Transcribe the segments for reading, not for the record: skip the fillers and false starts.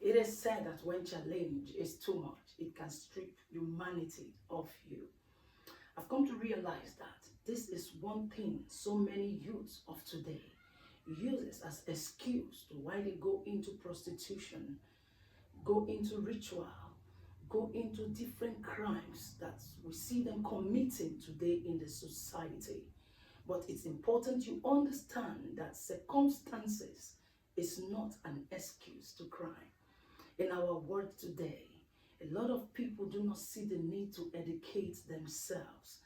It is said that when challenge is too much, it can strip humanity of you. I've come to realize that this is one thing so many youths of today uses as excuse to why they go into prostitution, go into ritual, go into different crimes that we see them committing today in the society. But it's important you understand that circumstances is not an excuse to crime. In our world today, a lot of people do not see the need to educate themselves.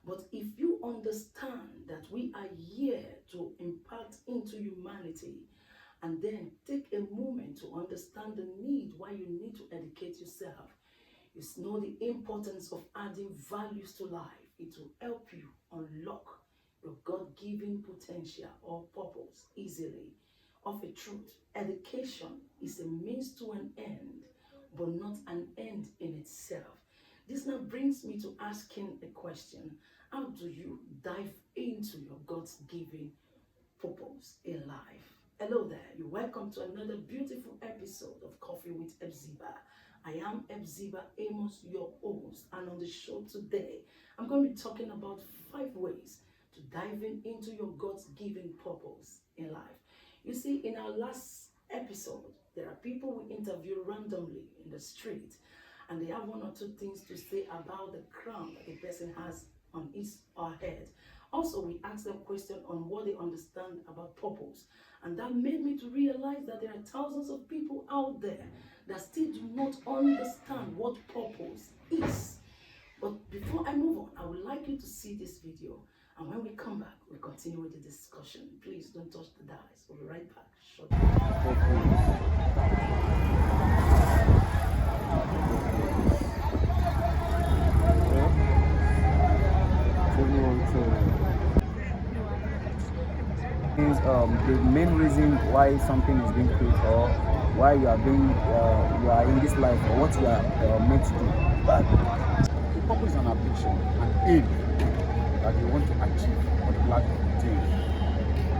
But if you understand that we are here to impact into humanity, and then take a moment to understand the need why you need to educate yourself, you know the importance of adding values to life. It will help you unlock your God-given potential or purpose easily. Of a truth, education is a means to an end, but not an end in itself. This now brings me to asking a question. How do you dive into your God-given purpose in life? Hello there, you're welcome to another beautiful episode of Coffee with Hephzibah. I am Hephzibah Amos, your host, and on the show today, I'm going to be talking about 5 ways to diving into your God's given purpose in life. You see, in our last episode, there are people we interview randomly in the street, and they have 1 or 2 things to say about the crown that the person has on his or her head. Also, we asked them questions on what they understand about purpose. And that made me to realize that there are thousands of people out there that still do not understand what purpose is. But before I move on, I would like you to see this video. And when we come back, we'll continue with the discussion. Please don't touch the dice. We'll be right back shortly. The main reason why something is being created or why you are in this life or what you are meant to do. But the purpose is an ambition, an aim that you want to achieve or the plan to attain.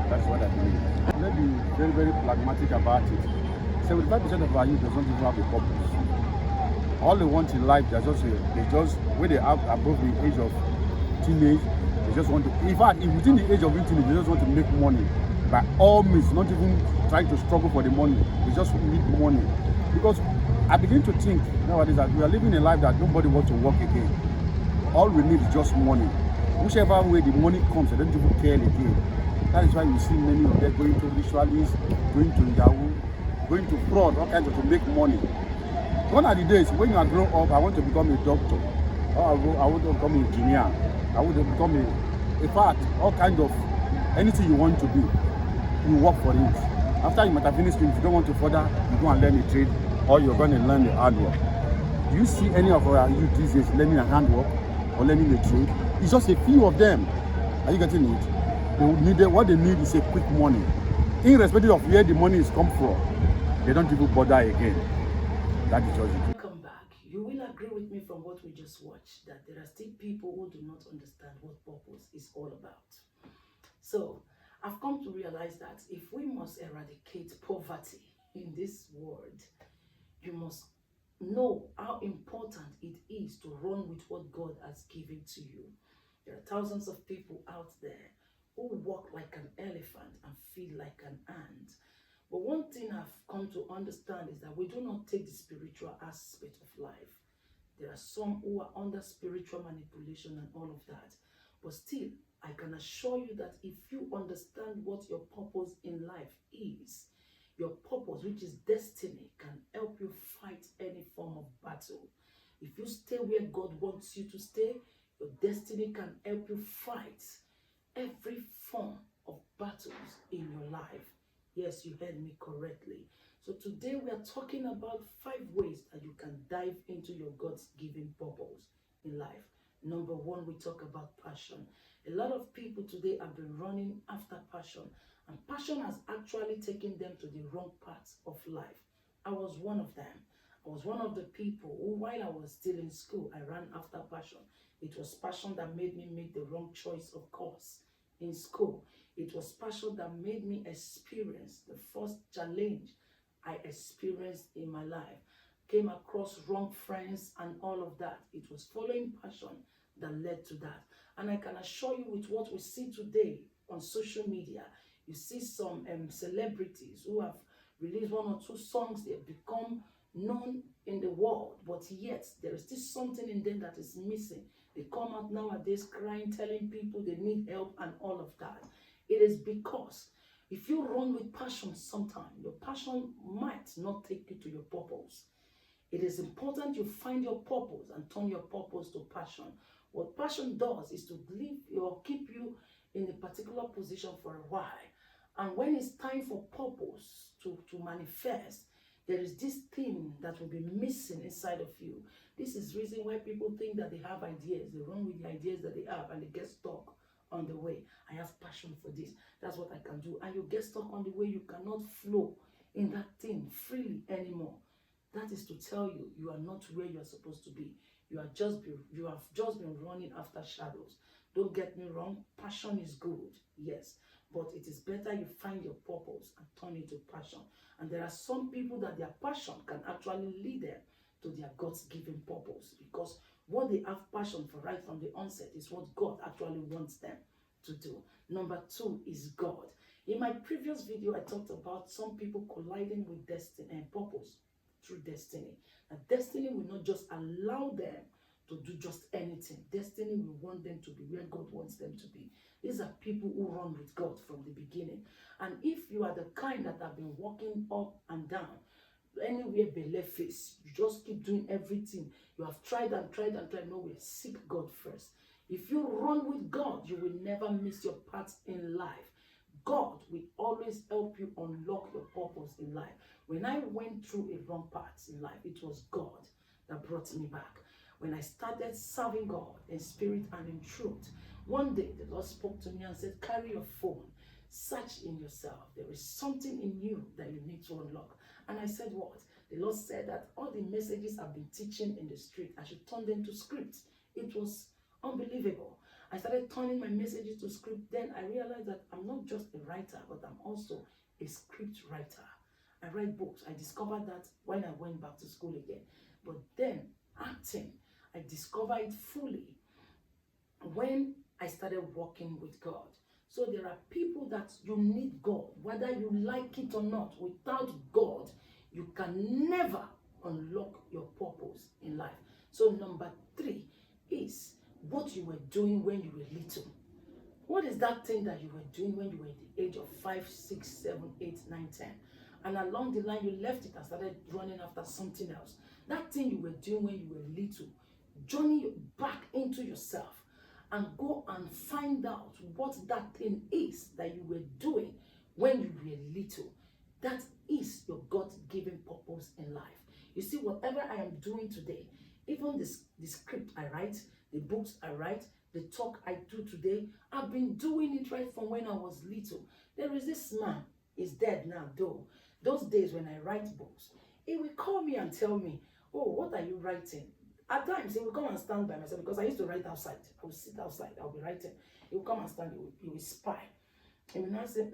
That's what I believe. Let's be very, very pragmatic about it. 75% of our youth does not even have a purpose. All they want in life, when they are above the age of teenage, they just want to, in fact, within the age of teenage, they just want to make money. By all means, not even trying to struggle for the money. They just need money. Because I begin to think nowadays that we are living a life that nobody wants to work again. All we need is just money. Whichever way the money comes, they don't even care again. That is why you see many of them going to ritualists, going to Yahoo, going to fraud, all kinds of to make money. Gone are the days when you are grown up, I want to become a doctor, or I want to become an engineer, I want to become in fact, all kinds of anything you want to do, you work for it. After you might have finished, if you don't want to further, you go and learn a trade, or you're going to learn the hard work. Do you see any of our youth these days learning a handwork or learning a trade? It's just a few of them. Are you getting it? What they need is a quick money. Irrespective of where the money is come from, they don't even bother again. That is just it. Welcome back. You will agree with me from what we just watched that there are still people who do not understand what purpose is all about. So, I've come to realize that if we must eradicate poverty in this world, you must know how important it is to run with what God has given to you. There are thousands of people out there who walk like an elephant and feel like an ant. But one thing I've come to understand is that we do not take the spiritual aspect of life. There are some who are under spiritual manipulation and all of that. But still, I can assure you that if you understand what your purpose in life is, your purpose, which is destiny, can help you fight any form of battle. If you stay where God wants you to stay, your destiny can help you fight every form of battles in your life. Yes, you heard me correctly. So today we are talking about 5 ways that you can dive into your God's given purpose in life. Number 1, we talk about passion. A lot of people today have been running after passion, and passion has actually taken them to the wrong path of life. I was one of them. I was one of the people who, while I was still in school, I ran after passion. It was passion that made me make the wrong choice of course in school. It was passion that made me experience the first challenge I experienced in my life. Came across wrong friends and all of that. It was following passion that led to that. And I can assure you, with what we see today on social media, you see some celebrities who have released one or two songs, they have become known in the world, but yet there is still something in them that is missing. They come out nowadays crying, telling people they need help and all of that. It is because if you run with passion sometime, your passion might not take you to your purpose. It is important you find your purpose and turn your purpose to passion. What passion does is to leave you or keep you in a particular position for a while. And when it's time for purpose to manifest, there is this thing that will be missing inside of you. This is the reason why people think that they have ideas. They run with the ideas that they have and they get stuck on the way. I have passion for this. That's what I can do. And you get stuck on the way. You cannot flow in that thing freely anymore. That is to tell you, you are not where you are supposed to be. You have just been running after shadows. Don't get me wrong, passion is good, yes, but it is better you find your purpose and turn it to passion. And there are some people that their passion can actually lead them to their God's given purpose, because what they have passion for right from the onset is what God actually wants them to do. Number 2 is God. In my previous video, I talked about some people colliding with destiny and purpose through destiny. Now, destiny will not just allow them to do just anything. Destiny will want them to be where God wants them to be. These are people who run with God from the beginning. And if you are the kind that have been walking up and down, anywhere belay face, you just keep doing everything. You have tried and tried and tried nowhere. Seek God first. If you run with God, you will never miss your path in life. God will always help you unlock your purpose in life. When I went through a wrong path in life, it was God that brought me back. When I started serving God in spirit and in truth, one day the Lord spoke to me and said, carry your phone, search in yourself. There is something in you that you need to unlock. And I said, what? The Lord said that all the messages I've been teaching in the street, I should turn them to script. It was unbelievable. I started turning my messages to script. Then I realized that I'm not just a writer, but I'm also a script writer. I write books. I discovered that when I went back to school again. But then acting, I discovered it fully when I started working with God. So there are people that you need God, whether you like it or not. Without God, you can never unlock your purpose in life. So number 3 is what you were doing when you were little. What is that thing that you were doing when you were at the age of 5, 6, 7, 8, 9, 10? And along the line, you left it and started running after something else. That thing you were doing when you were little, journey back into yourself and go and find out what that thing is that you were doing when you were little. That is your God-given purpose in life. You see, whatever I am doing today, even the script I write, the books I write, the talk I do today, I've been doing it right from when I was little. There is this man, he's dead now though. Those days when I write books, he will call me and tell me, oh, what are you writing? At times, he will come and stand by myself because I used to write outside. I would sit outside, I'll be writing. He will come and stand, he will spy. He will now say,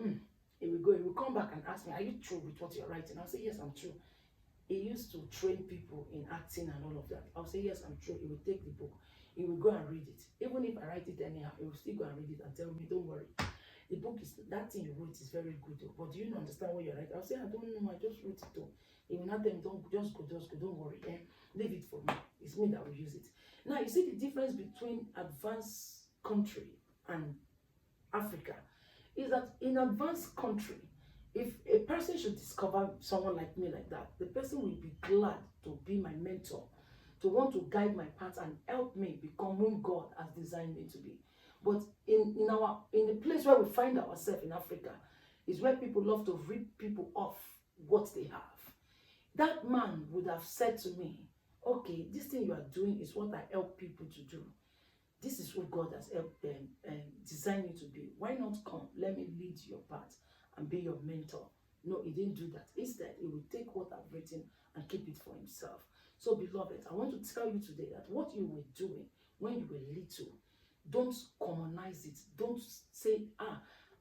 he will go, he will come back and ask me, are you true with what you're writing? I'll say, yes, I'm true. He used to train people in acting and all of that. I'll say, yes, I'm true. He will take the book. He will go and read it. Even if I write it anyhow, he will still go and read it and tell me, don't worry. The book is, that thing you wrote is very good, though. But do you understand what you're writing? I'll say, I don't know, I just wrote it though. He will not tell me, just go, don't worry. Leave it for me. It's me that will use it. Now, you see the difference between advanced country and Africa is that in advanced country, if a person should discover someone like me like that, the person will be glad to be my mentor, to want to guide my path and help me become who God has designed me to be. But in the place where we find ourselves in Africa is where people love to rip people off what they have. That man would have said to me, okay, this thing you are doing is what I help people to do. This is what God has helped them and designed you to be. Why not come? Let me lead your path and be your mentor. No, he didn't do that. Instead, he will take what I've written and keep it for himself. So, beloved, I want to tell you today that what you were doing when you were little, don't commonize it. Don't say,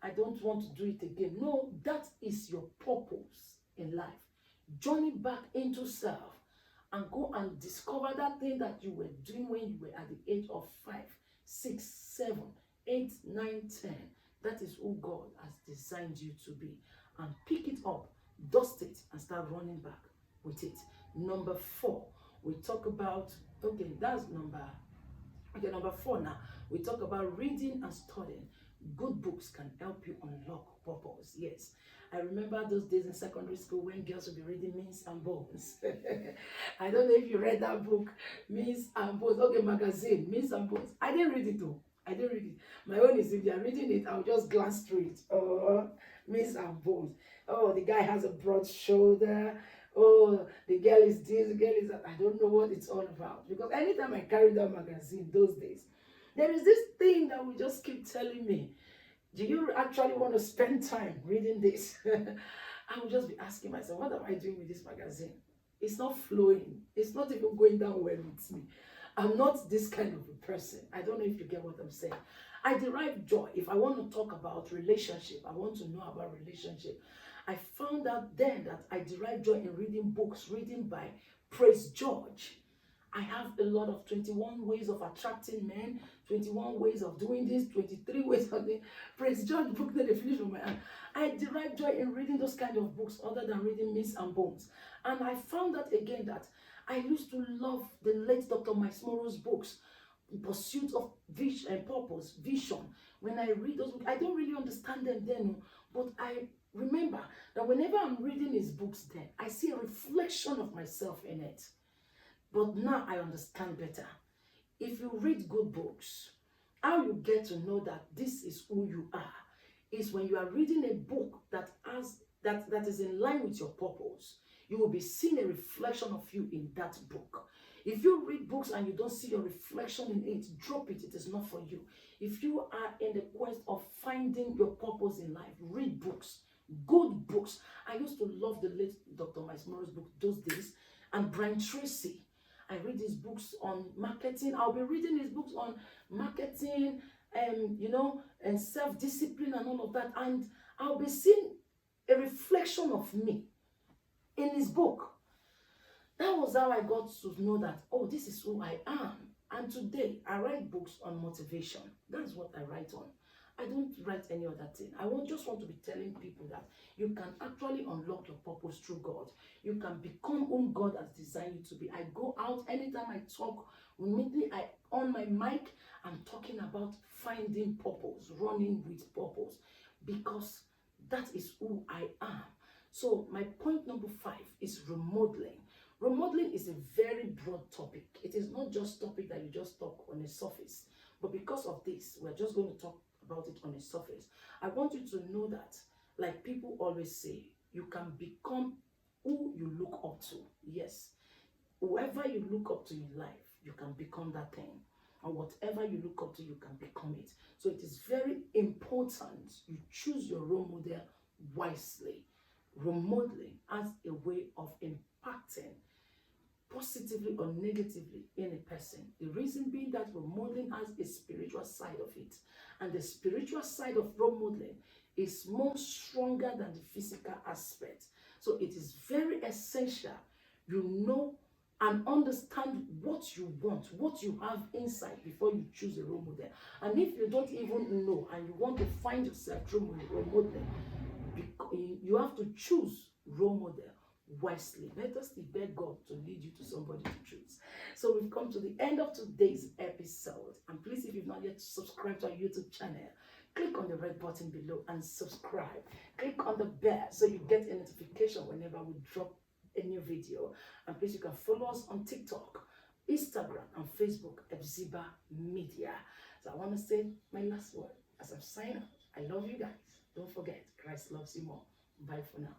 I don't want to do it again. No, that is your purpose in life. journey back into self and go and discover that thing that you were doing when you were at the age of 5, 6, 7, 8, 9, 10. That is who God has designed you to be. And pick it up, dust it, and start running back with it. Number 4, we talk about, okay, that's number 4 now. We talk about reading and studying. Good books can help you unlock purpose. Yes. I remember those days in secondary school when girls would be reading Means and Bones. I don't know if you read that book, Means and Bones. Okay, magazine, Means and Bones. I didn't read it though. I didn't read it. My own is if they are reading it, I'll just glance through it. Oh, Means and Bones. Oh, the guy has a broad shoulder. Oh, the girl is this, the girl is that. I don't know what it's all about. Because anytime I carry that magazine those days, there is this thing that will just keep telling me, do you actually want to spend time reading this? I will just be asking myself, what am I doing with this magazine? It's not flowing. It's not even going down well with me. I'm not this kind of a person. I don't know if you get what I'm saying. I derive joy. If I want to talk about relationship, I want to know about relationship. I found out then that I derive joy in reading books, reading by Praise George. I have a lot of 21 ways of attracting men, 21 ways of doing this, 23 ways of doing. Praise George book that they finish on my hand. I derive joy in reading those kind of books other than reading Means and Bones. And I found out again that I used to love the late Dr. Miles Morrow's books, Pursuit of Vision and Purpose, Vision. When I read those books, I don't really understand them then, but I remember that whenever I'm reading his books then, I see a reflection of myself in it. But now I understand better. If you read good books, how you get to know that this is who you are is when you are reading a book that is in line with your purpose. You will be seeing a reflection of you in that book. If you read books and you don't see your reflection in it, drop it. It is not for you. If you are in the quest of finding your purpose in life, read books, good books. I used to love the late Dr. Miles Morrow's book those days, and Brian Tracy. I read his books on marketing. I'll be reading his books on marketing, and self-discipline and all of that. And I'll be seeing a reflection of me in his book. That was how I got to know that, oh, this is who I am. And today, I write books on motivation. That's what I write on. I don't write any other thing. I just want to be telling people that you can actually unlock your purpose through God. You can become whom God has designed you to be. I go out, anytime I talk, immediately I on my mic, I'm talking about finding purpose, running with purpose, because that is who I am. So my point number 5 is remodeling. Remodeling is a very broad topic. It is not just topic that you just talk on a surface. But because of this, we're just going to talk about it on a surface. I want you to know that, like people always say, you can become who you look up to. Yes. Whoever you look up to in life, you can become that thing. And whatever you look up to, you can become it. So it is very important you choose your role model wisely. Remodeling as a way of impacting positively or negatively in a person. The reason being that remodeling has a spiritual side of it. And the spiritual side of remodeling is more stronger than the physical aspect. So it is very essential you know and understand what you want, what you have inside before you choose a role model. And if you don't even know and you want to find yourself through remodeling, you have to choose role model wisely. Let us beg God to lead you to somebody to choose. So we've come to the end of today's episode. And please, if you've not yet subscribed to our YouTube channel, click on the red button below and subscribe. Click on the bell so you get a notification whenever we drop a new video. And please, you can follow us on TikTok, Instagram, and Facebook, Hephzibah Media. So I want to say my last word as I'm signing off. I love you guys. Don't forget, Christ loves you more. Bye for now.